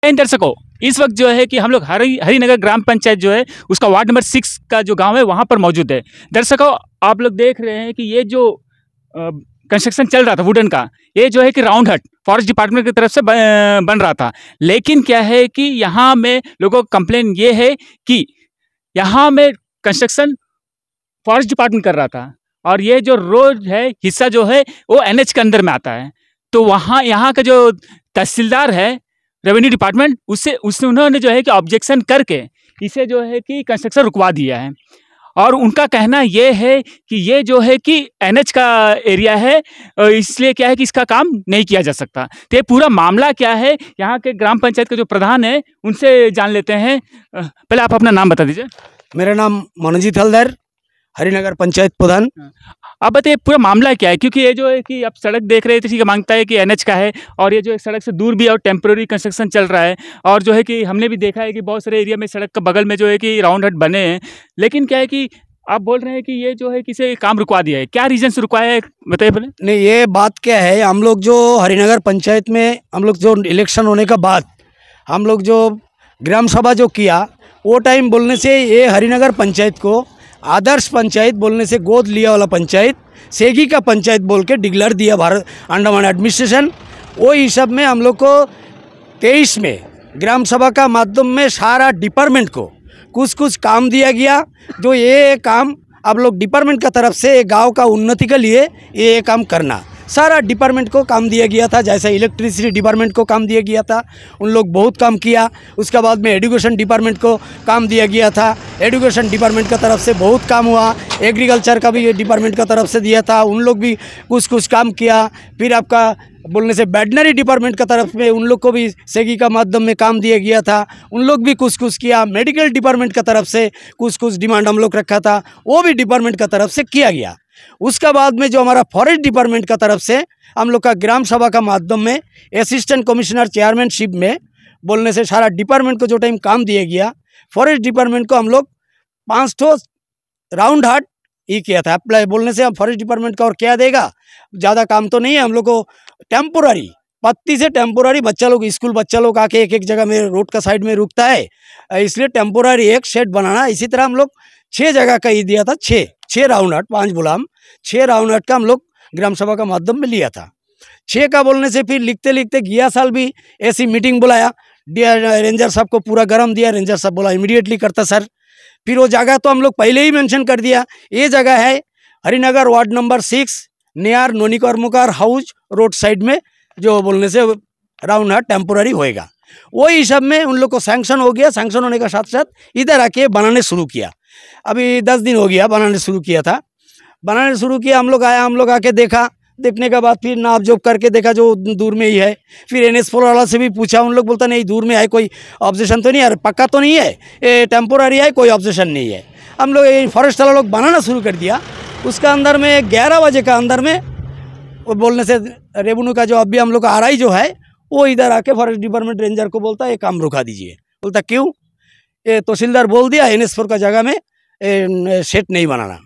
इन दर्शकों, इस वक्त जो है कि हम लोग हरिनगर ग्राम पंचायत जो है उसका वार्ड नंबर 6 का जो गांव है वहां पर मौजूद है। दर्शकों, आप लोग देख रहे हैं कि ये जो कंस्ट्रक्शन चल रहा था वुडन का, ये जो है कि राउंड हट फॉरेस्ट डिपार्टमेंट की तरफ से बन रहा था। लेकिन क्या है कि यहाँ में लोगों का कंप्लेन ये है कि यहाँ में कंस्ट्रक्शन फॉरेस्ट डिपार्टमेंट कर रहा था और ये जो रोड है हिस्सा जो है वो एनएच के अंदर में आता है। तो वहाँ यहाँ का जो तहसीलदार है रेवेन्यू डिपार्टमेंट, उससे उन्होंने जो है कि ऑब्जेक्शन करके इसे जो है कि कंस्ट्रक्शन रुकवा दिया है। और उनका कहना ये है कि ये जो है कि एनएच का एरिया है, इसलिए क्या है कि इसका काम नहीं किया जा सकता। तो ये पूरा मामला क्या है, यहाँ के ग्राम पंचायत के जो प्रधान है उनसे जान लेते हैं। पहले आप अपना नाम बता दीजिए। मेरा नाम मनोजीत हलदर, हरिनगर पंचायत प्रधान। अब बताइए पूरा मामला क्या है, क्योंकि ये जो है कि आप सड़क देख रहे थे, ठीक है, मांगता है कि एनएच का है और ये जो सड़क से दूर भी है और टेम्प्रेरी कंस्ट्रक्शन चल रहा है। और जो है कि हमने भी देखा है कि बहुत सारे एरिया में सड़क के बगल में जो है कि राउंड हट बने हैं। लेकिन क्या है कि आप बोल रहे हैं कि ये जो है किसी काम रुकवा दिया है, क्या रीजन से रुकवाया है बताइए पहले। नहीं, ये बात क्या है, हम लोग जो हरिनगर पंचायत में हम लोग जो इलेक्शन होने का बाद हम लोग जो ग्राम सभा जो किया, वो टाइम बोलने से ये हरिनगर पंचायत को आदर्श पंचायत बोलने से गोद लिया वाला पंचायत, सेगी का पंचायत बोल के डिक्लेयर दिया भारत अंडमान एडमिनिस्ट्रेशन। वो हिसाब में हम लोग को 23 में ग्राम सभा का माध्यम में सारा डिपार्टमेंट को कुछ कुछ काम दिया गया। जो ये काम आप लोग डिपार्टमेंट का तरफ से गांव का उन्नति के लिए ये काम करना, सारा डिपार्टमेंट को काम दिया गया था। जैसे इलेक्ट्रिसिटी डिपार्टमेंट को काम दिया गया था, उन लोग बहुत काम किया। उसके बाद में एजुकेशन डिपार्टमेंट को काम दिया गया था, एजुकेशन डिपार्टमेंट का तरफ से बहुत काम हुआ। एग्रीकल्चर का भी डिपार्टमेंट का तरफ से दिया था, उन लोग भी कुछ कुछ काम किया। फिर आपका बोलने से वेटनरी डिपार्टमेंट का तरफ में उन लोग को भी सेगी का माध्यम में काम दिया गया था, उन लोग भी कुछ कुछ किया। मेडिकल डिपार्टमेंट का तरफ से कुछ कुछ डिमांड हम लोग रखा था, वो भी डिपार्टमेंट का तरफ से किया गया। उसका बाद में जो हमारा फॉरेस्ट डिपार्टमेंट का तरफ से हम लोग का ग्राम सभा का माध्यम में असिस्टेंट कमिश्नर चेयरमैनशिप में बोलने से सारा डिपार्टमेंट को जो टाइम काम दिया गया, फॉरेस्ट डिपार्टमेंट को हम लोग 5 ठो राउंड हाट ही किया था अप्लाई। बोलने से हम फॉरेस्ट डिपार्टमेंट का और क्या देगा, ज़्यादा काम तो नहीं है। हम लोग को टेम्पोररी पत्ती से टेम्पोररी बच्चा लोग स्कूल बच्चा लोग आके एक एक जगह में रोड का साइड में रुकता है, इसलिए टेम्पोररी एक शेड बनाना। इसी तरह हम लोग 6 जगह का ही दिया था, 6 राउंड हट, 5 गुलाम 6 राउंड हट का हम लोग ग्राम सभा का माध्यम में लिया था। 6 का बोलने से फिर लिखते लिखते गया साल भी ऐसी मीटिंग बुलाया, रेंजर साहब को पूरा गरम दिया। रेंजर साहब बोला इमीडिएटली करता सर। फिर वो जगह तो हम लोग पहले ही मेंशन कर दिया, ये जगह है हरिनगर वार्ड नंबर 6 नियर नोनी कर्मकार हाउस रोड साइड में, जो बोलने से राउंड हट टेम्पोररी होएगा। वही हिसाब में उन लोग को सैंक्शन हो गया। सैंक्शन होने का साथ साथ इधर आके बनाने शुरू किया। अभी 10 दिन हो गया बनाने शुरू किया था। बनाने शुरू किया, हम लोग आया, हम लोग आके देखा, देखने के बाद फिर नाप जोप करके देखा जो दूर में ही है। फिर NS4 वाला से भी पूछा, उन लोग बोलता नहीं दूर में है, कोई ऑब्जेक्शन तो नहीं है, पक्का तो नहीं है, ये टेम्पोररी है, कोई ऑब्जेक्शन नहीं है। हम लोग फॉरेस्ट वाला लोग बनाना शुरू कर दिया। उसका अंदर में 11 बजे का अंदर में वो बोलने से रेवेन्यू का जो अभी हम लोग का RI जो है वो इधर आके फॉरेस्ट डिपार्टमेंट रेंजर को बोलता है ये काम रुका दीजिए। बोलता क्यों, ये तहसीलदार बोल दिया NS4 का जगह में सेट नहीं बनाना।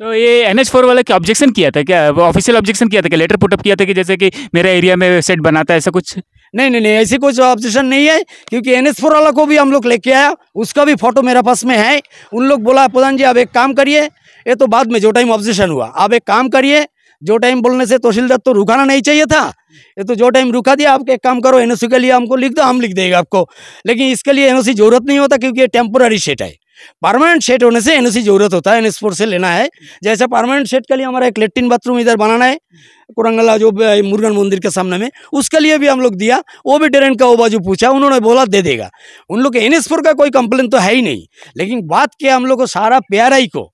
तो ये NH4 वाला क्या ऑब्जेक्शन किया था, क्या ऑफिशियल ऑब्जेक्शन किया था, क्या लेटर पुटअप किया था कि जैसे कि मेरा एरिया में सेट बनाता है, ऐसा कुछ? नहीं, ऐसी कुछ ऑब्जेक्शन नहीं है, क्योंकि NS4 वाला को भी हम लोग लेके आया, उसका भी फोटो मेरे पास में है। उन लोग बोला प्रधान जी आप एक काम करिए, ये तो बाद में जो टाइम ऑब्जेक्शन हुआ, आप एक काम करिए, जो टाइम बोलने से तहसीलदार तो रुकाना नहीं चाहिए था, ये तो जो टाइम रुका दिया। आप एक काम करो, NOC के लिए हमको लिख दो, हम लिख देगा आपको, लेकिन इसके लिए NOC जरूरत नहीं होता, क्योंकि ये टेम्पोररी सेट है। परमानेंट सेट होने से NOC जरूरत होता है, NS4 से लेना है। जैसे परमानेंट सेट के लिए हमारा एक लेट्रिन बाथरूम इधर बनाना है कुरंगला जो मुरुगन मंदिर के सामने में, उसके लिए भी हम लोग दिया। वो भी ड्रेन का वो बाजू पूछा, उन्होंने बोला दे देगा। उन लोग NS4 का कोई कंप्लेन तो है ही नहीं, लेकिन बात क्या हम लोग को सारा प्याराई को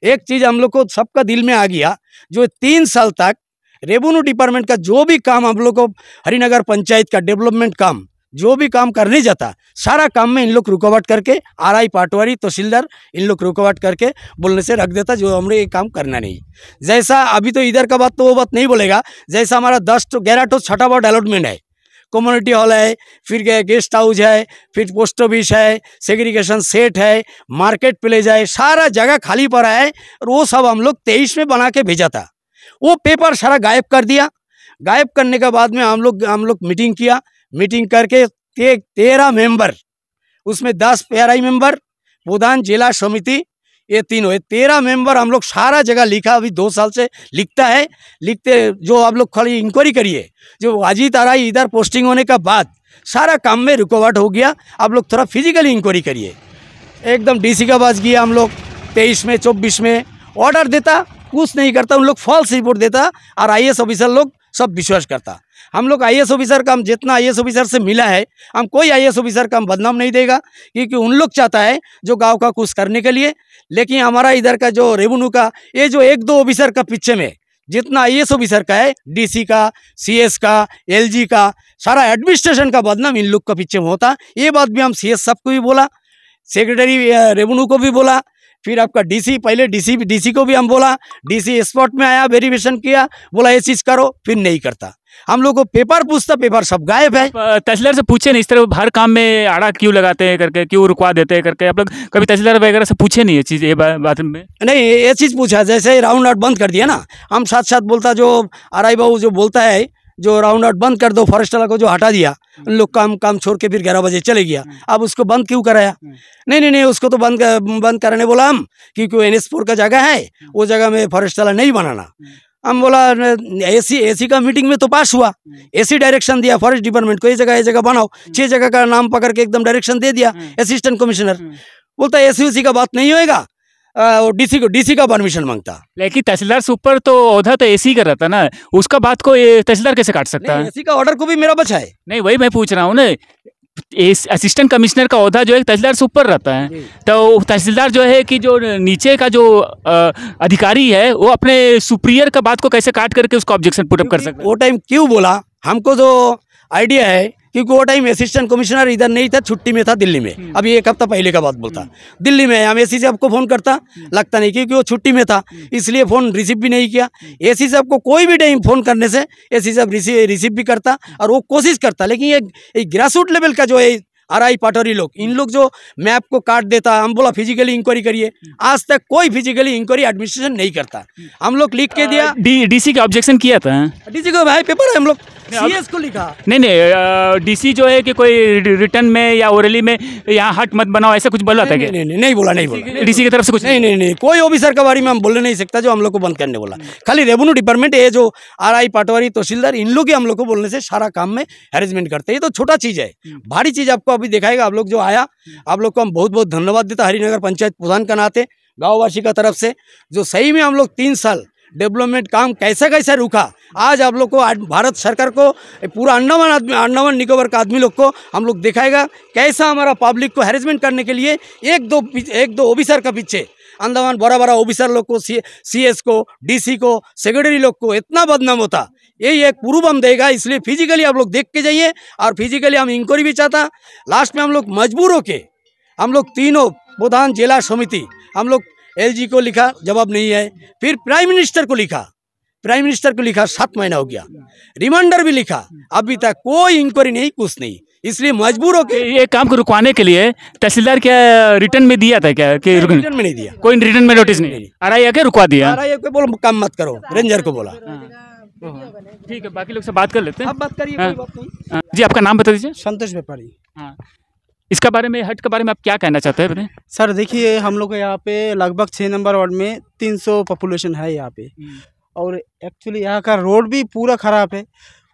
एक चीज़ हम लोग को सबका दिल में आ गया, जो 3 साल तक रेवेन्यू डिपार्टमेंट का जो भी काम हम लोग को हरिनगर पंचायत का डेवलपमेंट काम जो भी काम करने जाता, सारा काम में इन लोग रुकावट करके RI पाटवारी तहसीलदार इन लोग रुकावट करके बोलने से रख देता, जो हमने ये काम करना नहीं। जैसा अभी तो इधर का बात तो वो बात नहीं बोलेगा, जैसा हमारा 10 to 11 तो छठा वार्ड अलॉटमेंट है, कम्युनिटी हॉल है, फिर गेस्ट हाउस है, फिर पोस्ट ऑफिस है, सेग्रीगेशन सेट है, मार्केट प्लेस है, सारा जगह खाली पड़ा है। और वो सब हम लोग 23 में बना के भेजा था। वो पेपर सारा गायब कर दिया। गायब करने के बाद में हम लोग मीटिंग किया। मीटिंग करके 13 मेंबर, उसमें 10 PRI मेंबर, प्रधान जिला समिति, ये तीनों है। 13 मेंबर हम लोग सारा जगह लिखा, अभी 2 साल से लिखता है। लिखते जो आप लोग खाली इंक्वायरी करिए, जो अजीत आराई इधर पोस्टिंग होने का बाद सारा काम में रुकावट हो गया। आप लोग थोड़ा फिजिकली इंक्वायरी करिए। एकदम DC का पास गया हम लोग 23 में 24 में, ऑर्डर देता कुछ नहीं करता, उन लोग फॉल्स रिपोर्ट देता और IAS ऑफिसर लोग सब विश्वास करता। हम लोग IAS ऑफिसर का, हम जितना IAS ऑफिसर से मिला है, हम कोई IAS ऑफिसर का हम बदनाम नहीं देगा, क्योंकि उन लोग चाहता है जो गांव का कुछ करने के लिए। लेकिन हमारा इधर का जो रेवेन्यू का ये जो 1-2 ऑफिसर का पीछे में जितना IAS ऑफिसर का है, DC का, CS का, LG का, सारा एडमिनिस्ट्रेशन का बदनाम इन लोग का पीछे में होता। ये बात भी हम CS साहब को भी बोला, सेक्रेटरी रेवेन्यू को भी बोला, फिर आपका DC, पहले DC को भी हम बोला। DC स्पॉट में आया, वेरिफिकेशन किया, बोला ये चीज़ करो, फिर नहीं करता। हम लोग को पेपर पूछता, पेपर सब गायब है। तहसीलदार से पूछे नहीं इस तरह हर काम में आड़ा क्यों लगाते हैं करके, क्यों रुकवा देते हैं करके? आप लोग कभी तहसीलदार वगैरह से पूछे नहीं ये चीज़, ये बात में? नहीं, ये चीज़ पूछा, जैसे राउंड आउट बंद कर दिया ना, हम साथ साथ बोलता, जो आरआई बाबू जो बोलता है जो राउंड आउट बंद कर दो, फॉरेस्ट वाला को जो हटा दिया, उन लोग काम छोड़ के फिर 11 बजे चले गया। अब उसको बंद क्यों कराया? नहीं, उसको तो बंद कराने बोला हम, क्योंकि NS4 का जगह है, वो जगह में फॉरेस्ट वाला नहीं बनाना। हम बोला एसी का मीटिंग में तो पास हुआ, एसी डायरेक्शन दिया फॉरेस्ट डिपार्टमेंट को, ये जगह बनाओ। 6 जगह का नाम पकड़ के एकदम डायरेक्शन दे दिया असिस्टेंट कमिश्नर। बोलता एसी का बात नहीं होएगा, DC का परमिशन मांगता। लेकिन तहसीलदार से ऊपर तो ओहदा तो AC का रहता ना, उसका बात को ये तहसीलदार कैसे काट सकता है? एसी का ऑर्डर को भी मेरा बचा है। नहीं, वही मैं पूछ रहा हूँ ना, असिस्टेंट कमिश्नर का ओहदा जो है तहसीलदार से ऊपर रहता है, तो तहसीलदार जो है कि जो नीचे का जो अधिकारी है, वो अपने सुपीरियर का बात को कैसे काट करके उसको ऑब्जेक्शन पुट अप कर सकता है? वो टाइम क्यों बोला, हमको जो आइडिया है, क्योंकि वो टाइम असिस्टेंट कमिश्नर इधर नहीं था, छुट्टी में था दिल्ली में। अभी 1 हफ्ता पहले का बात बोलता, दिल्ली में। हम AC साहब को फ़ोन करता, लगता नहीं, क्योंकि वो छुट्टी में था, इसलिए फ़ोन रिसीव भी नहीं किया। AC साहब को कोई भी टाइम फ़ोन करने से AC साहब रिसीव भी करता और वो कोशिश करता। लेकिन ये ग्रास रूट लेवल का जो है आरआई पटवारी लोग, इन लोग जो मैप को काट देता, हम बोला फिजिकली इंक्वायरी करिए, आज तक कोई फिजिकली इंक्वायरी एडमिनिस्ट्रेशन नहीं करता। हम लोग लिख के दिया, DC का ऑब्जेक्शन किया था। DC को भाई पेपर है, हम लोग CS को लिखा। नहीं, DC जो है कि कोई रिटर्न में या ओरली में यहाँ हट मत बनाओ, ऐसा कुछ बोला था क्या? नहीं बोला। DC की तरफ से कुछ नहीं, कोई ऑफिसर के बारे में हम बोलने नहीं सकता जो हम लोग को बंद करने बोला। खाली रेवेन्यू डिपार्टमेंट, ये जो आरआई पटवारी तहसीलदार, इन लोग ही हम लोग को बोलने से सारा काम में हैरेसमेंट करते हैं। ये तो छोटा चीज़ है, भारी चीज़ आपको अभी दिखाएगा। आप लोग जो आया, आप लोग को हम बहुत बहुत धन्यवाद देता हरिनगर पंचायत प्रधान का नाते, गाँववासी का तरफ से, जो सही में हम लोग 3 साल डेवलपमेंट काम कैसा रुका। आज आप लोग को, भारत सरकार को, पूरा अंडमान निकोबार का आदमी लोग को हम लोग दिखाएगा कैसा हमारा पब्लिक को हैरेसमेंट करने के लिए एक दो ऑफिसर का पीछे अंडमान बड़ा ऑफिसर लोग को, CS को, DC को, सेक्रेटरी लोग को इतना बदनाम होता। यही एक प्रूफ हम देगा, इसलिए फिजिकली आप लोग देख के जाइए। और फिजिकली हम इंक्वायरी भी चाहता। लास्ट में हम लोग मजबूर होके, हम लोग तीनों प्रधान जिला समिति, हम लोग LG को लिखा, जवाब नहीं है। फिर प्राइम मिनिस्टर को लिखा, 7 महीना हो गया। रिमाइंडर भी लिखा, अभी तक कोई इंक्वायरी नहीं, कुछ नहीं। इसलिए मजबूर होके ये काम को रुकवाने के लिए तहसीलदार क्या रिटर्न में दिया था क्या? कि रिटर्न में नहीं दिया, कोई रिटर्न में नोटिस नहीं, आरआई आके रुकवा दिया। आरआई को बोलो काम मत करो, रेंजर को बोला। ठीक है, बाकी लोग से बात कर लेते हैं। आप बात करिए, कोई बात नहीं। जी, आपका नाम बता दीजिए। संतोष व्यापारी। हाँ, इसका बारे में, हट के बारे में आप क्या कहना चाहते हैं? सर देखिए, हम लोग के यहाँ पे लगभग 6 नंबर वार्ड में 300 पॉपुलेशन है यहाँ पे, और एक्चुअली यहाँ का रोड भी पूरा ख़राब है।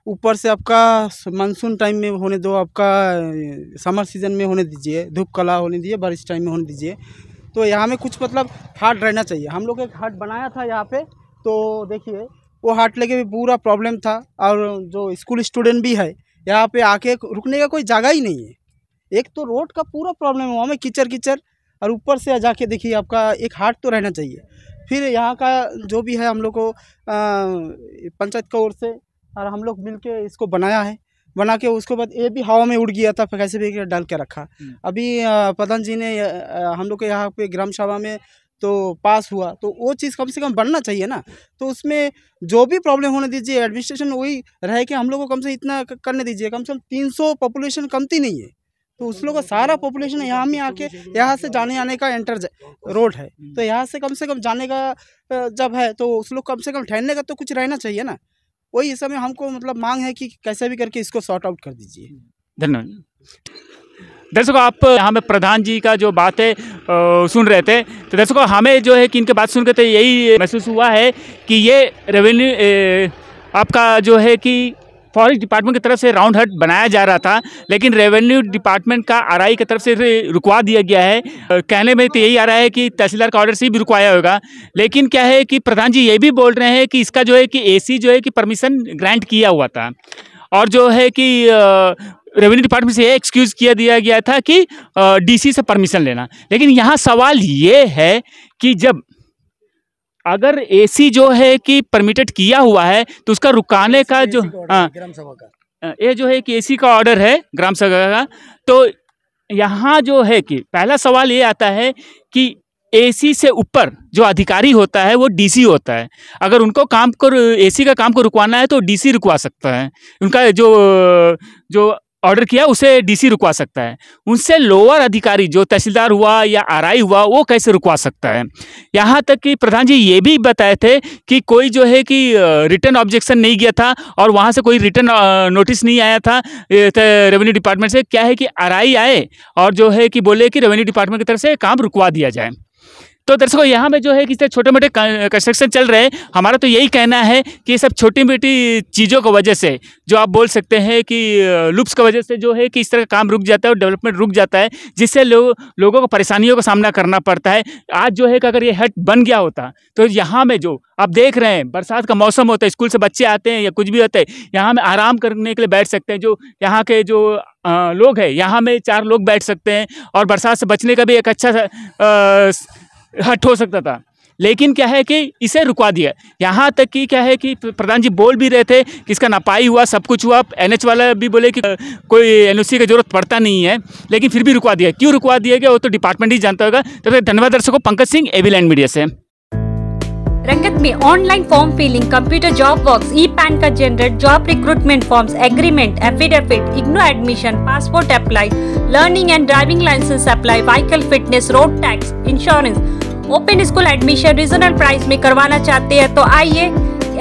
ऊपर से आपका मानसून टाइम में होने दो, आपका समर सीजन में होने दीजिए, धूप कला होने दीजिए, बारिश टाइम में होने दीजिए। तो यहाँ में कुछ मतलब हाट रहना चाहिए। हम लोग एक हाट बनाया था यहाँ पे, तो देखिए वो हाट लेके भी पूरा प्रॉब्लम था। और जो स्कूल स्टूडेंट भी है, यहाँ पे आके रुकने का कोई जगह ही नहीं है। एक तो रोड का पूरा प्रॉब्लम है, वहाँ में कीचड़, और ऊपर से जाके देखिए आपका एक हाट तो रहना चाहिए। फिर यहाँ का जो भी है, हम लोग को पंचायत की ओर से, और हम लोग मिलके इसको बनाया है। बना के उसके बाद ये भी हवा में उड़ गया था, फिर कैसे भी डाल के रखा। अभी प्रधान जी ने हम लोग के यहाँ पे ग्राम सभा में तो पास हुआ, तो वो चीज़ कम से कम बनना चाहिए ना। तो उसमें जो भी प्रॉब्लम होने दीजिए, एडमिनिस्ट्रेशन वही रहे कि हम लोग को कम से इतना करने दीजिए। कम से कम 300 पॉपुलेशन कमती नहीं है, तो उस लोग का सारा पॉपुलेशन यहाँ में आके, यहाँ से जाने आने का एंटर रोड है, तो यहाँ से कम जाने का जब है, तो उस लोग कम से कम ठहरने का तो कुछ रहना चाहिए ना। वही इस समय हमको मतलब मांग है कि कैसे भी करके इसको सॉर्ट आउट कर दीजिए। धन्यवाद। दर्शकों, आप यहाँ में प्रधान जी का जो बात है सुन रहे थे। तो दर्शकों, हमें जो है कि इनके बात सुनकर तो यही महसूस हुआ है कि ये रेवेन्यू आपका जो है कि फॉरेस्ट डिपार्टमेंट की तरफ से राउंड हट बनाया जा रहा था, लेकिन रेवेन्यू डिपार्टमेंट का आरआई की तरफ से रुकवा दिया गया है। कहने में तो यही आ रहा है कि तहसीलदार का ऑर्डर से भी रुकवाया होगा, लेकिन क्या है कि प्रधान जी ये भी बोल रहे हैं कि इसका जो है कि एसी जो है कि परमिशन ग्रांट किया हुआ था, और जो है कि रेवेन्यू डिपार्टमेंट से ये एक्सक्यूज़ किया दिया गया था कि डीसी से परमिशन लेना। लेकिन यहाँ सवाल ये है कि जब अगर एसी जो है कि परमिटेड किया हुआ है तो उसका रुकाने का जो ग्राम सभा का ये जो है कि एसी का ऑर्डर है ग्राम सभा का, तो यहाँ जो है कि पहला सवाल ये आता है कि एसी से ऊपर जो अधिकारी होता है वो डीसी होता है। अगर उनको काम को एसी का काम को रुकवाना है तो डीसी रुकवा सकता है, उनका जो ऑर्डर किया उसे डीसी रुकवा सकता है। उनसे लोअर अधिकारी जो तहसीलदार हुआ या आरआई हुआ वो कैसे रुकवा सकता है। यहाँ तक कि प्रधान जी ये भी बताए थे कि कोई जो है कि रिटर्न ऑब्जेक्शन नहीं किया था और वहाँ से कोई रिटर्न नोटिस नहीं आया था रेवेन्यू डिपार्टमेंट से। क्या है कि आरआई आए और जो है कि बोले कि रेवेन्यू डिपार्टमेंट की तरफ से काम रुकवा दिया जाए। तो दर्शकों, यहाँ में जो है कि छोटे मोटे कंस्ट्रक्शन चल रहे हैं। हमारा तो यही कहना है कि ये सब छोटी मोटी चीज़ों की वजह से, जो आप बोल सकते हैं कि लूप्स की वजह से जो है कि इस तरह का काम रुक जाता है और डेवलपमेंट रुक जाता है, जिससे लोगों को परेशानियों का सामना करना पड़ता है। आज जो है कि अगर ये हट बन गया होता तो यहाँ में जो आप देख रहे हैं बरसात का मौसम होता है, स्कूल से बच्चे आते हैं या कुछ भी होता है, यहाँ में आराम करने के लिए बैठ सकते हैं। जो यहाँ के जो लोग हैं, यहाँ में 4 लोग बैठ सकते हैं और बरसात से बचने का भी एक अच्छा हट हो सकता था। लेकिन क्या है कि इसे रुकवा दिया। यहाँ तक कि क्या है कि प्रधान जी बोल भी रहे थे कि इसका नपाई हुआ, सब कुछ हुआ। एनएच वाला भी बोले कि कोई एनओसी की जरूरत पड़ता नहीं है, लेकिन फिर भी रुकवा दिया। क्यों रुकवा दिया गया वो तो डिपार्टमेंट ही जानता होगा। तो धन्यवाद दर्शकों। Pankaj Singh, AB land media से। रंगत में online form filling, computer job works, e PAN card generate, job recruitment forms, agreement, affidavit, IGNOU admission, passport apply, learning and driving licence apply, vehicle fitness, road tax, insurance, open school admission regional price में करवाना चाहते हैं तो आइए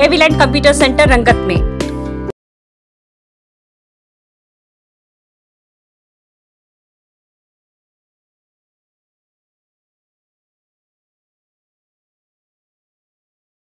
AB land computer centre रंगत में।